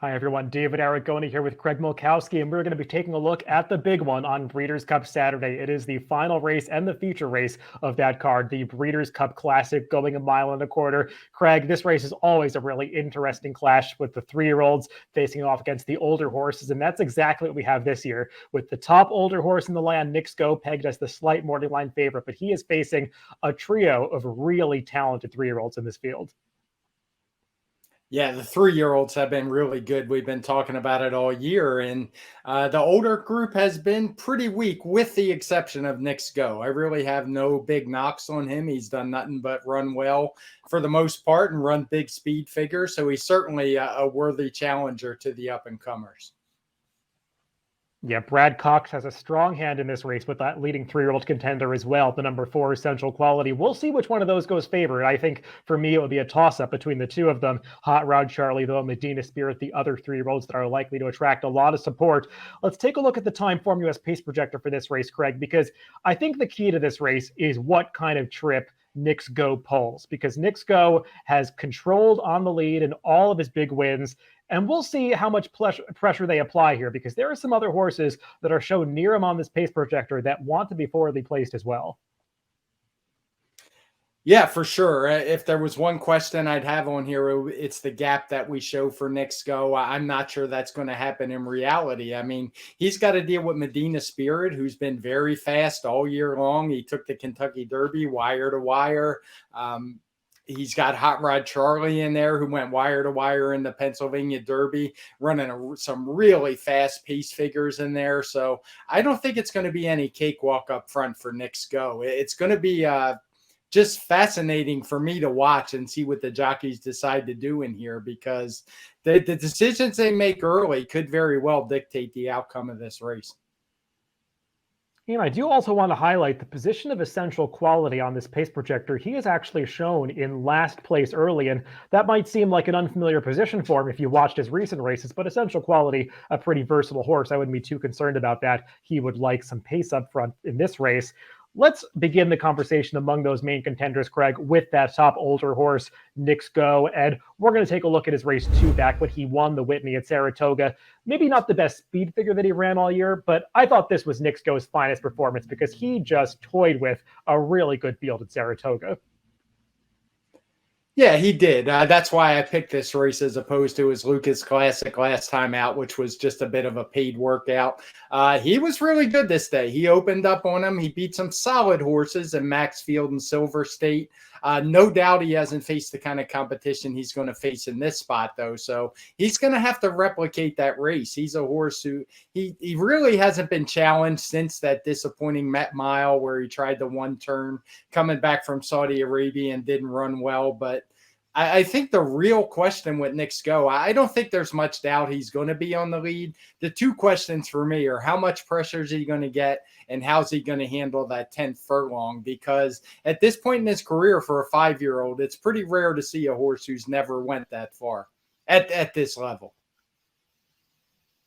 Hi, everyone. David Aragona here with Craig Milkowski, and we're going to be taking a look at the big one on Breeders' Cup Saturday. It is the final race and the feature race of that card, the Breeders' Cup Classic, going a mile and a quarter. Craig, this race is always a really interesting clash with the 3-year-olds facing off against the older horses, and that's exactly what we have this year. With the top older horse in the land, Knicks Go, pegged as the slight morning line favorite, but he is facing a trio of really talented 3-year-olds in this field. Yeah, the 3-year-olds have been really good. We've been talking about it all year, and the older group has been pretty weak, with the exception of Knicks Go. I really have no big knocks on him. He's done nothing but run well for the most part and run big speed figures, so he's certainly a worthy challenger to the up-and-comers. Yeah, Brad Cox has a strong hand in this race with that leading 3-year-old contender as well, the number 4 Essential Quality. We'll see which one of those goes favorite. I think for me, it would be a toss-up between the two of them. Hot Charlie, though, Medinas Spirit, the other 3-year-olds that are likely to attract a lot of support. Let's take a look at the Timeform US pace projector for this race, Craig, because I think the key to this race is what kind of trip Knicks Go pulls, because Knicks Go has controlled on the lead in all of his big wins. And we'll see how much pressure they apply here, because there are some other horses that are shown near him on this pace projector that want to be forwardly placed as well. Yeah, for sure. If there was one question I'd have on here, it's the gap that we show for Knicks Go. I'm not sure that's going to happen in reality. I mean, he's got to deal with Medinas Spirit, who's been very fast all year long. He took the Kentucky Derby wire to wire. He's got Hot Charlie in there, who went wire to wire in the Pennsylvania Derby, running some really fast pace figures in there. So I don't think it's going to be any cakewalk up front for Knicks Go. It's going to be just fascinating for me to watch and see what the jockeys decide to do in here, because the decisions they make early could very well dictate the outcome of this race. And I do also want to highlight the position of Essential Quality on this pace projector. He is actually shown in last place early, and that might seem like an unfamiliar position for him if you watched his recent races, but Essential Quality, a pretty versatile horse. I wouldn't be too concerned about that. He would like some pace up front in this race. Let's begin the conversation among those main contenders, Craig, with that top older horse, Knicks Go. And we're going to take a look at his race 2 back when he won the Whitney at Saratoga. Maybe not the best speed figure that he ran all year, but I thought this was Knicks Go's finest performance, because he just toyed with a really good field at Saratoga. Yeah, he did. That's why I picked this race as opposed to his Lucas Classic last time out, which was just a bit of a paid workout. He was really good this day. He opened up on him. He beat some solid horses in Maxfield and Silver State. No doubt he hasn't faced the kind of competition he's going to face in this spot, though. So he's going to have to replicate that race. He's a horse who he really hasn't been challenged since that disappointing Met Mile, where he tried the one turn coming back from Saudi Arabia and didn't run well. But I think the real question with Knicks Go, I don't think there's much doubt he's going to be on the lead. The two questions for me are, how much pressure is he going to get, and how's he going to handle that 10th furlong? Because at this point in his career for a 5-year-old, it's pretty rare to see a horse who's never went that far at this level.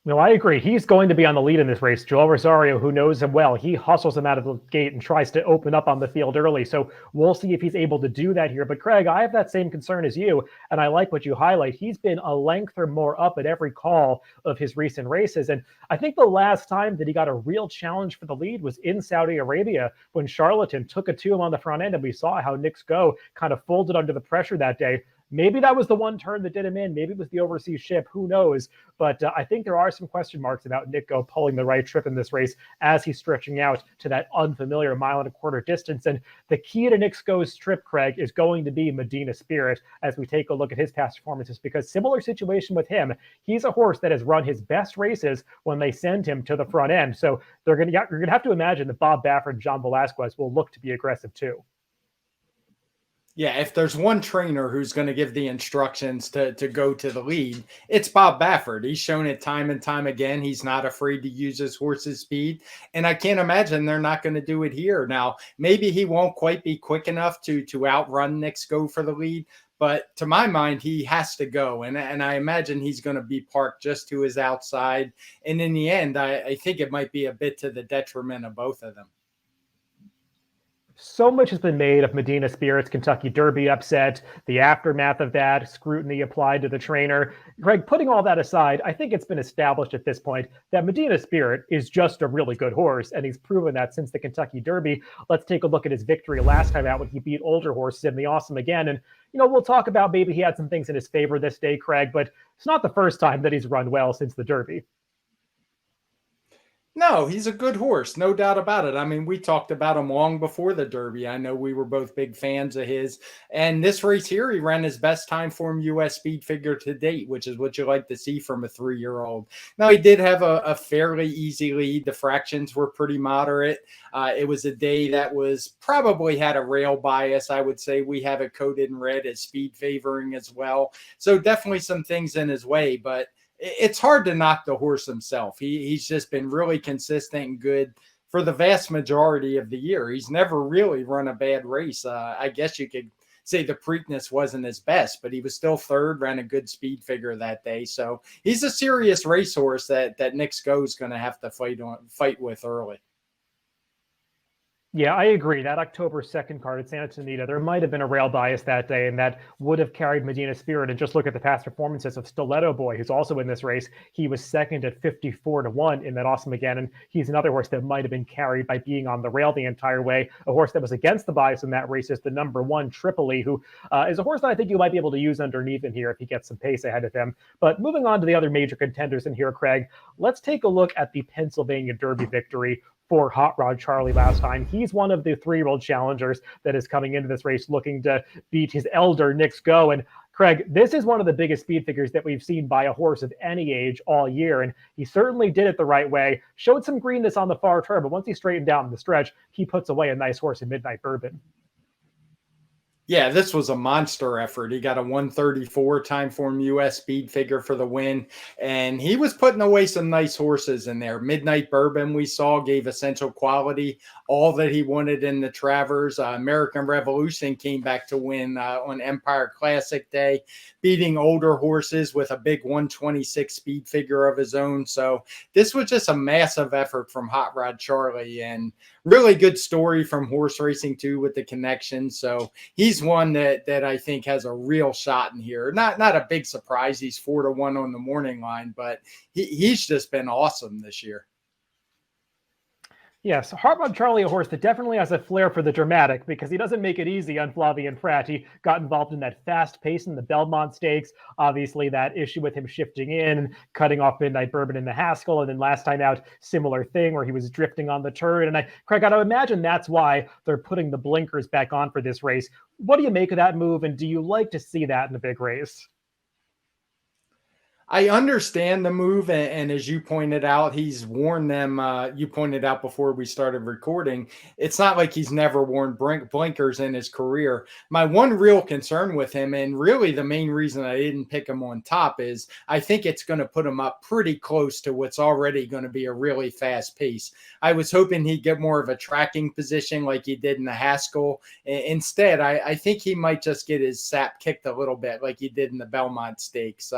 No, I agree. He's going to be on the lead in this race. Joel Rosario, who knows him well, he hustles him out of the gate and tries to open up on the field early. So we'll see if he's able to do that here. But Craig, I have that same concern as you, and I like what you highlight. He's been a length or more up at every call of his recent races. And I think the last time that he got a real challenge for the lead was in Saudi Arabia, when Charlatan took it to him on the front end, and we saw how Knicks Go kind of folded under the pressure that day. Maybe that was the one turn that did him in. Maybe it was the overseas ship. Who knows? But I think there are some question marks about Nick Go pulling the right trip in this race as he's stretching out to that unfamiliar 1.25 mile distance. And the key to Nick Go's trip, Craig, is going to be Medinas Spirit as we take a look at his past performances, because similar situation with him. He's a horse that has run his best races when they send him to the front end. So you're going to have to imagine that Bob Baffert and John Velasquez will look to be aggressive too. Yeah, if there's one trainer who's going to give the instructions to go to the lead, it's Bob Baffert. He's shown it time and time again. He's not afraid to use his horse's speed, and I can't imagine they're not going to do it here. Now, maybe he won't quite be quick enough to outrun Knicks Go for the lead, but to my mind, he has to go, and I imagine he's going to be parked just to his outside, and in the end, I think it might be a bit to the detriment of both of them. So much has been made of Medina Spirit's Kentucky Derby upset, the aftermath of that, scrutiny applied to the trainer. Greg, putting all that aside, I think it's been established at this point that Medina Spirit is just a really good horse, and he's proven that since the Kentucky Derby. Let's take a look at his victory last time out when he beat older horses in the Awesome Again. And, we'll talk about maybe he had some things in his favor this day, Craig, but it's not the first time that he's run well since the Derby. No, he's a good horse, no doubt about it. I mean, we talked about him long before the Derby. I know we were both big fans of his. And this race here, he ran his best time form U.S. speed figure to date, which is what you like to see from a 3-year-old. Now, he did have a fairly easy lead. The fractions were pretty moderate. It was a day that was probably had a rail bias. I would say we have it coded in red as speed favoring as well. So definitely some things in his way, but it's hard to knock the horse himself. He's just been really consistent and good for the vast majority of the year. He's never really run a bad race. I guess you could say the Preakness wasn't his best, but he was still third, ran a good speed figure that day. So he's a serious racehorse that Nick Sko is going to have to fight with early. Yeah, I agree. That October 2nd card at Santa Anita, there might have been a rail bias that day, and that would have carried Medina Spirit. And just look at the past performances of Stiletto Boy, who's also in this race. He was second at 54-1 in that Awesome Again, and he's another horse that might have been carried by being on the rail the entire way. A horse that was against the bias in that race is the number 1 Tripoli, who is a horse that I think you might be able to use underneath in here if he gets some pace ahead of him. But moving on to the other major contenders in here, Craig, let's take a look at the Pennsylvania Derby victory for Hot Rod Charlie last time. He's one of the 3-year-old challengers that is coming into this race looking to beat his elder Nick Sko. And Craig, this is one of the biggest speed figures that we've seen by a horse of any age all year. And he certainly did it the right way, showed some greenness on the far turn, but once he straightened down the stretch, he puts away a nice horse in Midnight Bourbon. Yeah, this was a monster effort. He got a 134 time form U.S. speed figure for the win, and he was putting away some nice horses in there. Midnight Bourbon, we saw, gave Essential Quality all that he wanted in the Travers. American Revolution came back to win on Empire Classic Day, beating older horses with a big 126 speed figure of his own. So this was just a massive effort from Hot Rod Charlie, and really good story from horse racing too with the connection. So he's one that I think has a real shot in here. Not a big surprise. He's 4-1 on the morning line, but he's just been awesome this year. Yes, Heartbroken Charlie, a horse that definitely has a flair for the dramatic because he doesn't make it easy on Flavien Prat. He got involved in that fast pace in the Belmont Stakes. Obviously, that issue with him shifting in and cutting off Midnight Bourbon in the Haskell. And then last time out, similar thing where he was drifting on the turn. And Craig, I imagine that's why they're putting the blinkers back on for this race. What do you make of that move? And do you like to see that in a big race? I understand the move, and as you pointed out, he's worn them. You pointed out before we started recording, it's not like he's never worn blinkers in his career. My one real concern with him, and really the main reason I didn't pick him on top, is I think it's going to put him up pretty close to what's already going to be a really fast pace. I was hoping he'd get more of a tracking position like he did in the Haskell. Instead, I think he might just get his sap kicked a little bit like he did in the Belmont Stakes.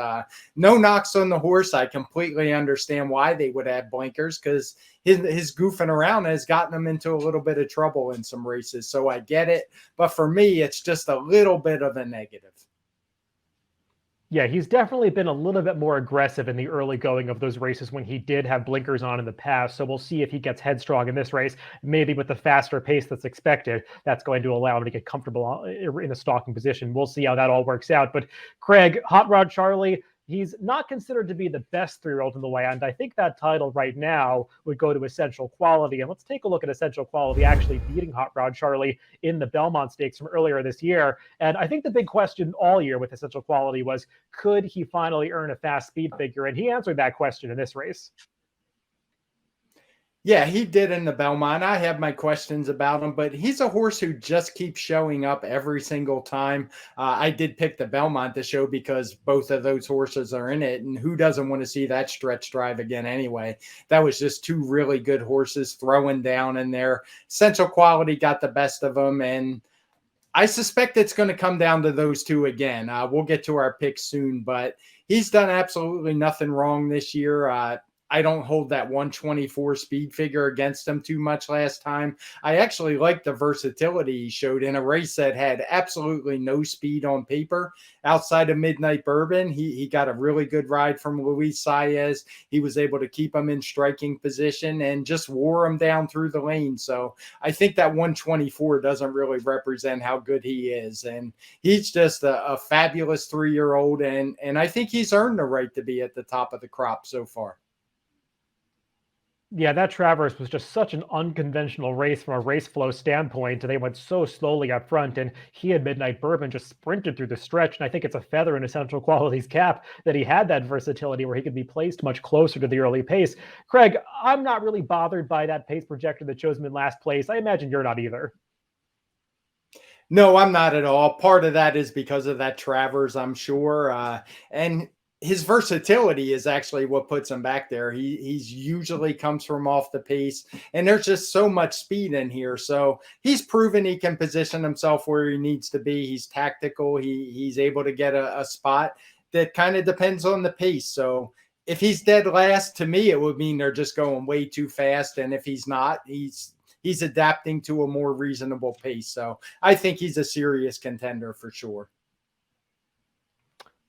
No knocks on the horse. I completely understand why they would add blinkers, because his goofing around has gotten him into a little bit of trouble in some races. So I get it. But for me, it's just a little bit of a negative. Yeah, he's definitely been a little bit more aggressive in the early going of those races when he did have blinkers on in the past. So we'll see if he gets headstrong in this race, maybe with the faster pace that's expected. That's going to allow him to get comfortable in a stalking position. We'll see how that all works out. But Craig, Hot Rod Charlie, he's not considered to be the best 3-year-old in the land. I think that title right now would go to Essential Quality. And let's take a look at Essential Quality actually beating Hot Rod Charlie in the Belmont Stakes from earlier this year. And I think the big question all year with Essential Quality was, could he finally earn a fast speed figure? And he answered that question in this race. Yeah, he did in the Belmont. I have my questions about him, but he's a horse who just keeps showing up every single time. I did pick the Belmont to show because both of those horses are in it, and who doesn't want to see that stretch drive again anyway? That was just two really good horses throwing down in there. Essential Quality got the best of them, and I suspect it's going to come down to those two again. We'll get to our picks soon, but he's done absolutely nothing wrong this year. I don't hold that 124 speed figure against him too much last time. I actually like the versatility he showed in a race that had absolutely no speed on paper. Outside of Midnight Bourbon, he got a really good ride from Luis Saez. He was able to keep him in striking position and just wore him down through the lane. So I think that 124 doesn't really represent how good he is. And he's just a fabulous 3-year-old. And I think he's earned the right to be at the top of the crop so far. Yeah, that Traverse was just such an unconventional race from a race flow standpoint. They went so slowly up front, and he and Midnight Bourbon just sprinted through the stretch. And I think it's a feather in Essential Quality's cap that he had that versatility where he could be placed much closer to the early pace. Craig, I'm not really bothered by that pace projector that chose him in last place. I imagine you're not either. No, I'm not at all. Part of that is because of that Travers, I'm sure. And his versatility is actually what puts him back there. He's usually comes from off the pace, and there's just so much speed in here. So he's proven he can position himself where he needs to be. He's tactical. He's able to get a spot that kind of depends on the pace. So if he's dead last, to me, it would mean they're just going way too fast. And if he's not, he's adapting to a more reasonable pace. So I think he's a serious contender for sure.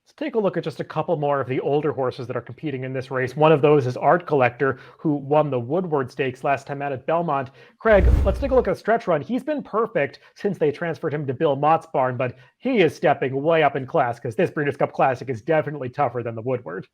Let's take a look at just a couple more of the older horses that are competing in this race. One of those is Art Collector, who won the Woodward Stakes last time out at Belmont. Craig, let's take a look at the stretch run. He's been perfect since they transferred him to Bill Mott's barn, but he is stepping way up in class because this Breeders' Cup Classic is definitely tougher than the Woodward.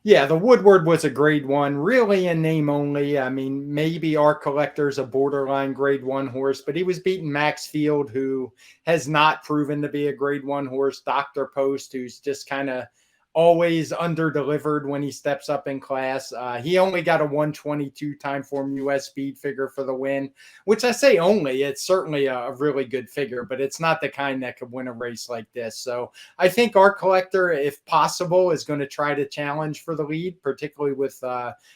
Yeah, the Woodward was a grade 1, really in name only. I mean, maybe Art Collector's a borderline grade 1 horse, but he was beating Max Field, who has not proven to be a grade 1 horse. Dr. Post, who's just kind of always under-delivered when he steps up in class. He only got a 122 time form US speed figure for the win, which I say only. It's certainly a really good figure, but it's not the kind that could win a race like this. So I think Art Collector, if possible, is going to try to challenge for the lead, particularly with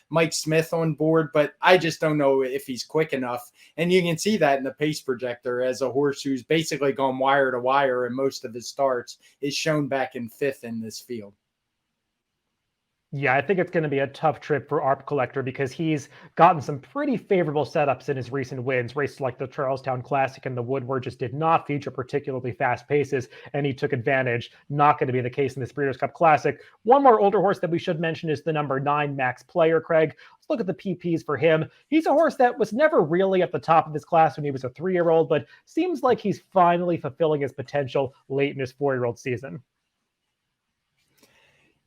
Mike Smith on board, but I just don't know if he's quick enough. And you can see that in the pace projector as a horse who's basically gone wire to wire in most of his starts is shown back in 5th in this field. Yeah, I think it's going to be a tough trip for Art Collector because he's gotten some pretty favorable setups in his recent wins. Races like the Charlestown Classic and the Woodward just did not feature particularly fast paces, and he took advantage. Not going to be the case in this Breeders' Cup Classic. One more older horse that we should mention is the number 9 Max Player, Craig. Let's look at the PPs for him. He's a horse that was never really at the top of his class when he was a 3-year-old, but seems like he's finally fulfilling his potential late in his 4-year-old season.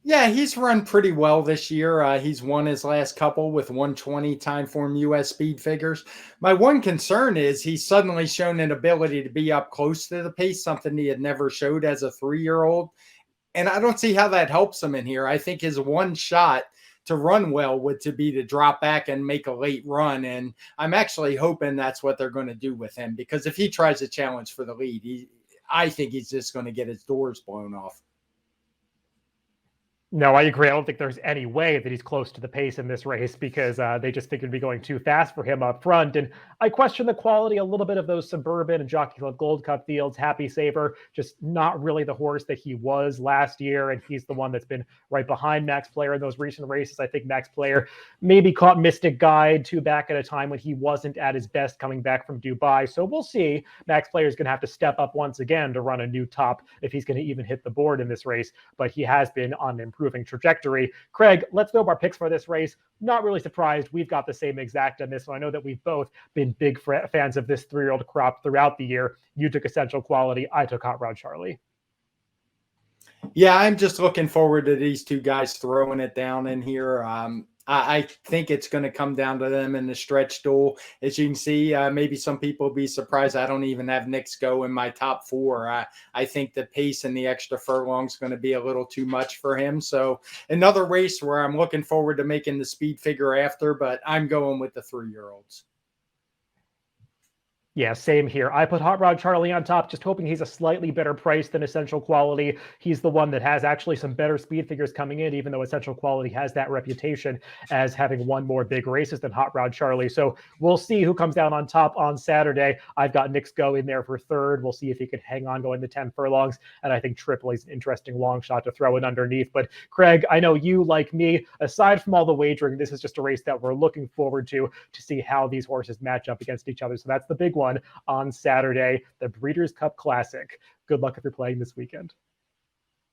Yeah, he's run pretty well this year. He's won his last couple with 120 time form US speed figures. My one concern is he's suddenly shown an ability to be up close to the pace, something he had never showed as a 3-year-old. And I don't see how that helps him in here. I think his one shot to run well would be to drop back and make a late run. And I'm actually hoping that's what they're going to do with him, because if he tries to challenge for the lead, I think he's just going to get his doors blown off. No, I agree. I don't think there's any way that he's close to the pace in this race because they just think it'd be going too fast for him up front. And I question the quality a little bit of those Suburban and Jockey Club Gold Cup fields. Happy Saver, just not really the horse that he was last year. And he's the one that's been right behind Max Player in those recent races. I think Max Player maybe caught Mystic Guide too back at a time when he wasn't at his best coming back from Dubai. So we'll see. Max Player is going to have to step up once again to run a new top if he's going to even hit the board in this race. But he has been on an improving trajectory. Craig, let's go over our picks for this race. Not really surprised. We've got the same exact on this one. I know that we've both been big fans of this 3-year-old crop throughout the year. You took Essential Quality. I took Hot Rod Charlie. Yeah, I'm just looking forward to these two guys throwing it down in here. I think it's going to come down to them in the stretch duel. As you can see, maybe some people will be surprised I don't even have Knicks Go in my top 4. I think the pace and the extra furlong is going to be a little too much for him. So another race where I'm looking forward to making the speed figure after, but I'm going with the 3-year-olds. Yeah, same here. I put Hot Rod Charlie on top, just hoping he's a slightly better price than Essential Quality. He's the one that has actually some better speed figures coming in, even though Essential Quality has that reputation as having won more big races than Hot Rod Charlie. So we'll see who comes down on top on Saturday. I've got Nick's Go in there for third. We'll see if he can hang on going to 10 furlongs. And I think Tripoli's an interesting long shot to throw in underneath. But Craig, I know you, like me, aside from all the wagering, this is just a race that we're looking forward to see how these horses match up against each other. So that's the big one on Saturday, the Breeders' Cup Classic. Good luck if you're playing this weekend.